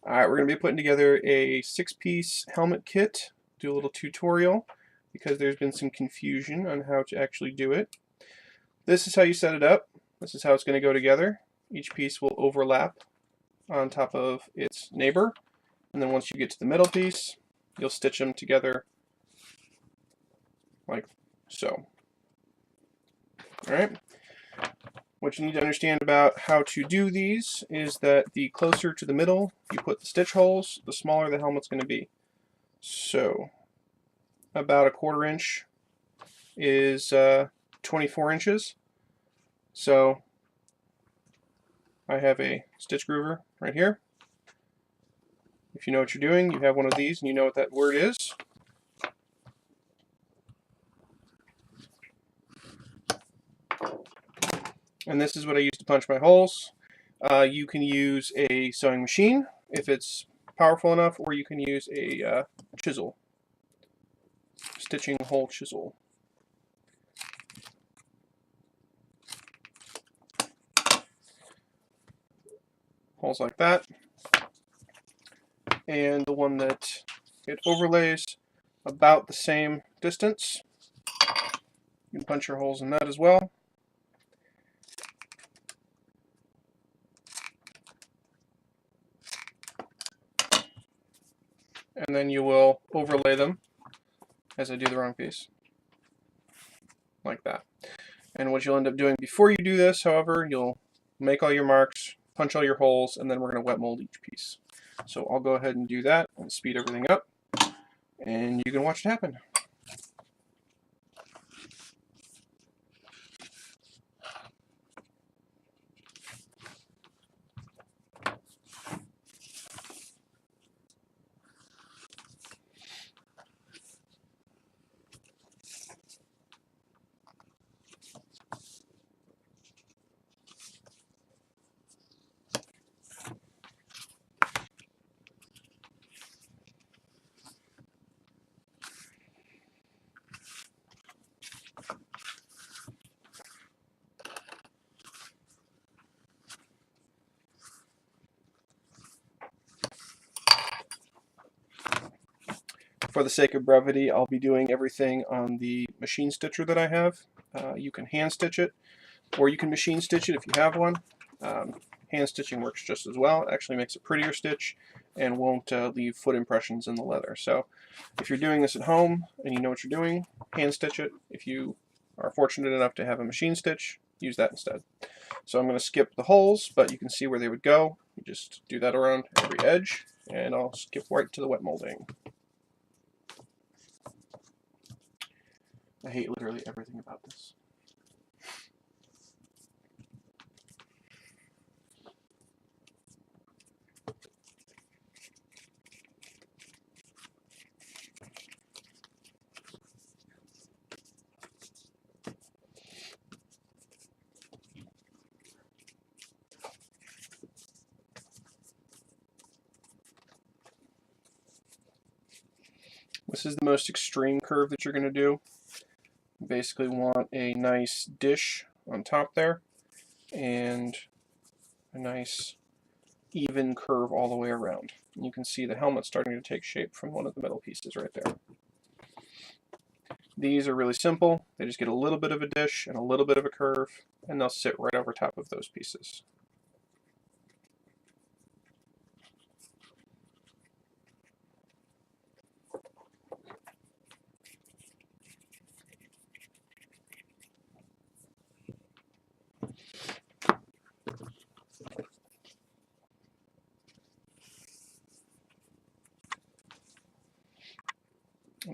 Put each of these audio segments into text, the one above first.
Alright, we're going to be putting together a 6-piece helmet kit, do a little tutorial because there's been some confusion on how to actually do it. This is how you set it up. This is how it's going to go together. Each piece will overlap on top of its neighbor, and then once you get to the middle piece, you'll stitch them together like so. Alright. What you need to understand about how to do these is that the closer to the middle you put the stitch holes, the smaller the helmet's going to be. So about a 1/4 inch is 24 inches. So I have a stitch groover right here. If you know what you're doing, you have one of these and you know what that word is. And this is what I use to punch my holes. You can use a sewing machine if it's powerful enough, or you can use a chisel, stitching hole chisel. Holes like that. And the one that it overlays about the same distance. You can punch your holes in that as well. And then you will overlay them as I do the wrong piece, like that. And what you'll end up doing before you do this, however, you'll make all your marks, punch all your holes, and then we're going to wet mold each piece. So I'll go ahead and do that and speed everything up, and you can watch it happen. For the sake of brevity, I'll be doing everything on the machine stitcher that I have. You can hand stitch it, or you can machine stitch it if you have one. Hand stitching works just as well. It actually makes a prettier stitch and won't leave foot impressions in the leather. So if you're doing this at home and you know what you're doing, hand stitch it. If you are fortunate enough to have a machine stitch, use that instead. So I'm going to skip the holes, but you can see where they would go. You just do that around every edge, and I'll skip right to the wet molding. I hate literally everything about this. This is the most extreme curve that you're going to do. You basically want a nice dish on top there and a nice even curve all the way around. And you can see the helmet starting to take shape from one of the middle pieces right there. These are really simple. They just get a little bit of a dish and a little bit of a curve, and they'll sit right over top of those pieces.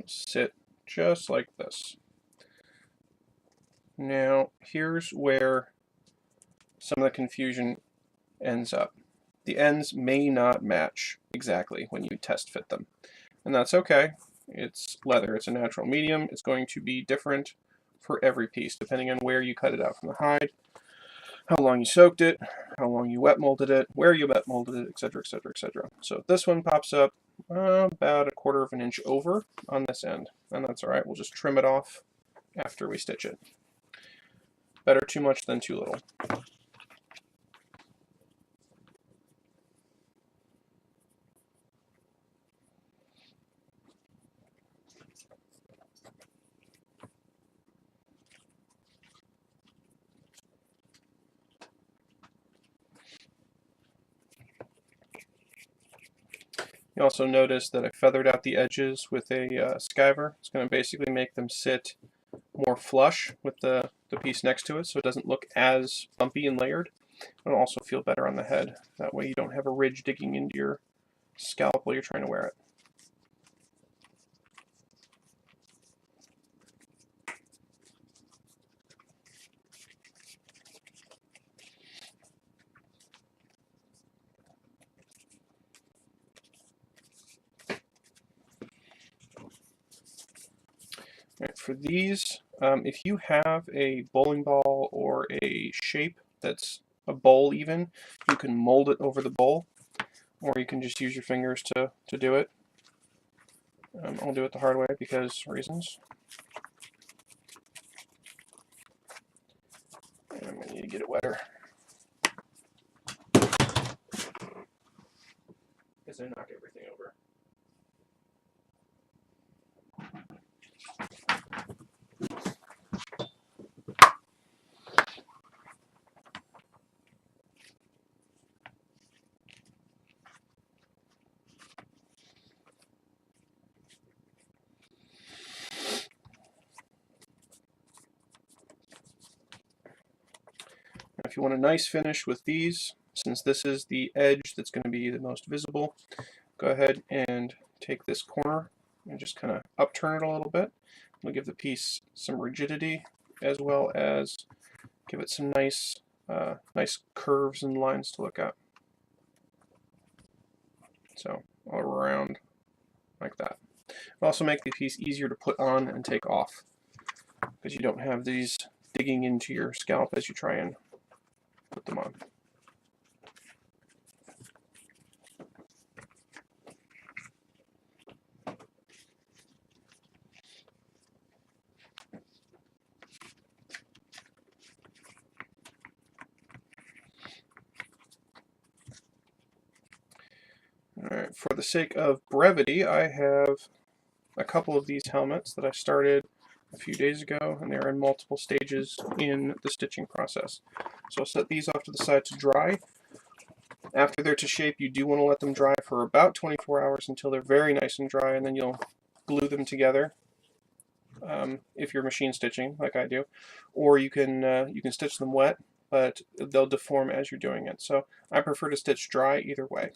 Sit just like this. Now, here's where some of the confusion ends up. The ends may not match exactly when you test fit them, and that's okay. It's leather, it's a natural medium. It's going to be different for every piece, depending on where you cut it out from the hide, how long you soaked it, how long you wet molded it, where you wet molded it, etc., etc., etc. So if this one pops up about a 1/4 of an inch over on this end, and that's all right. We'll just trim it off after we stitch it. Better too much than too little. You also notice that I feathered out the edges with a skiver. It's going to basically make them sit more flush with the piece next to it, so it doesn't look as bumpy and layered. It'll also feel better on the head. That way you don't have a ridge digging into your scalp while you're trying to wear it. Right, for these, if you have a bowling ball or a shape that's a bowl even, you can mold it over the bowl, or you can just use your fingers to do it. I'll do it the hard way because reasons. And I'm going to need to get it wetter, because I knock everything over. If you want a nice finish with these, since this is the edge that's going to be the most visible, go ahead and take this corner and just kind of upturn it a little bit. It'll give the piece some rigidity, as well as give it some nice curves and lines to look at. So all around like that. It'll also make the piece easier to put on and take off, because you don't have these digging into your scalp as you try and put them on. Alright, for the sake of brevity, I have a couple of these helmets that I started a few days ago, and they're in multiple stages in the stitching process. So I'll set these off to the side to dry. After they're to shape, you do want to let them dry for about 24 hours until they're very nice and dry, and then you'll glue them together if you're machine stitching like I do, or you can stitch them wet, but they'll deform as you're doing it. So I prefer to stitch dry either way.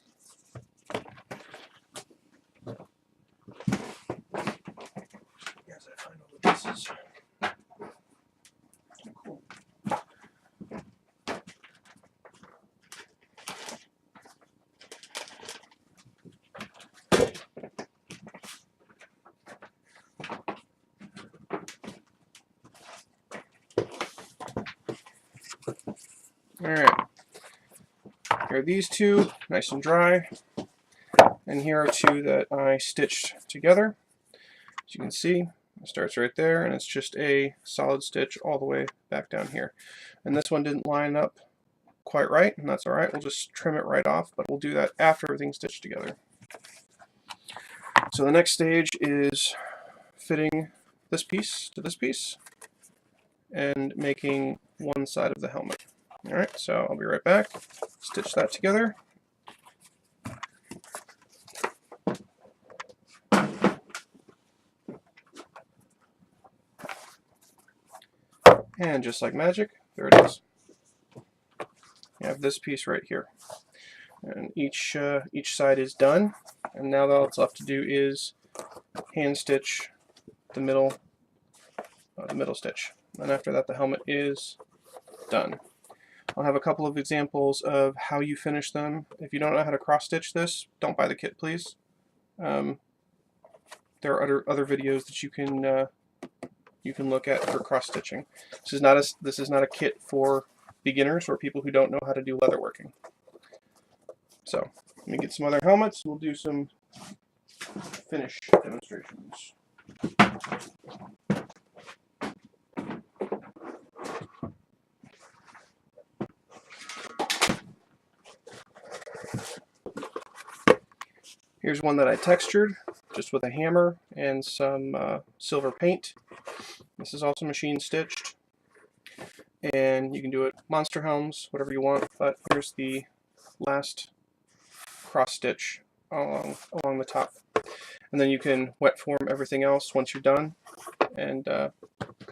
As I find all the pieces. Cool. Alright, here are these two, nice and dry, and here are two that I stitched together. As you can see, it starts right there, and it's just a solid stitch all the way back down here. And this one didn't line up quite right, and that's alright, we'll just trim it right off, but we'll do that after everything's stitched together. So the next stage is fitting this piece to this piece and making one side of the helmet. Alright, so I'll be right back. Stitch that together. And just like magic, there it is. You have this piece right here. And each side is done. And now all that's left to do is hand stitch the middle stitch. And after that, the helmet is done. I'll have a couple of examples of how you finish them. If you don't know how to cross stitch this, don't buy the kit, please. There are other videos that you can look at for cross stitching. This is not a kit for beginners or people who don't know how to do leatherworking. So let me get some other helmets. We'll do some finish demonstrations. Here's one that I textured just with a hammer and some silver paint. This is also machine stitched, and you can do it monster helms, whatever you want, but here's the last cross stitch along the top. And then you can wet form everything else once you're done, and come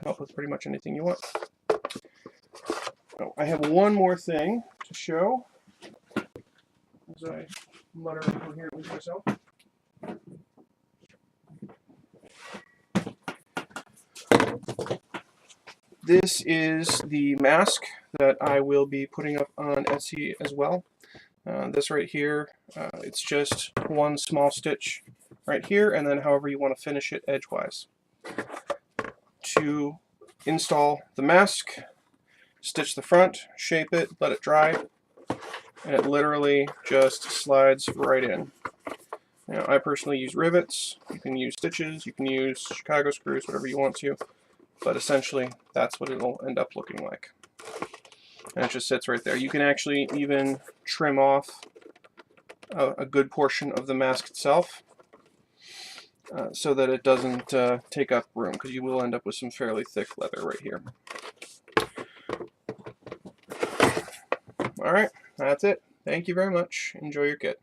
up with pretty much anything you want. Oh, I have one more thing to show as I mutter incoherently to myself. This is the mask that I will be putting up on Etsy as well. This right here, it's just one small stitch right here, and then however you want to finish it edgewise. To install the mask, stitch the front, shape it, let it dry, and it literally just slides right in. Now, I personally use rivets. You can use stitches, you can use Chicago screws, whatever you want to, but essentially that's what it'll end up looking like. And it just sits right there. You can actually even trim off a good portion of the mask itself so that it doesn't take up room, because you will end up with some fairly thick leather right here. Alright, that's it. Thank you very much. Enjoy your kit.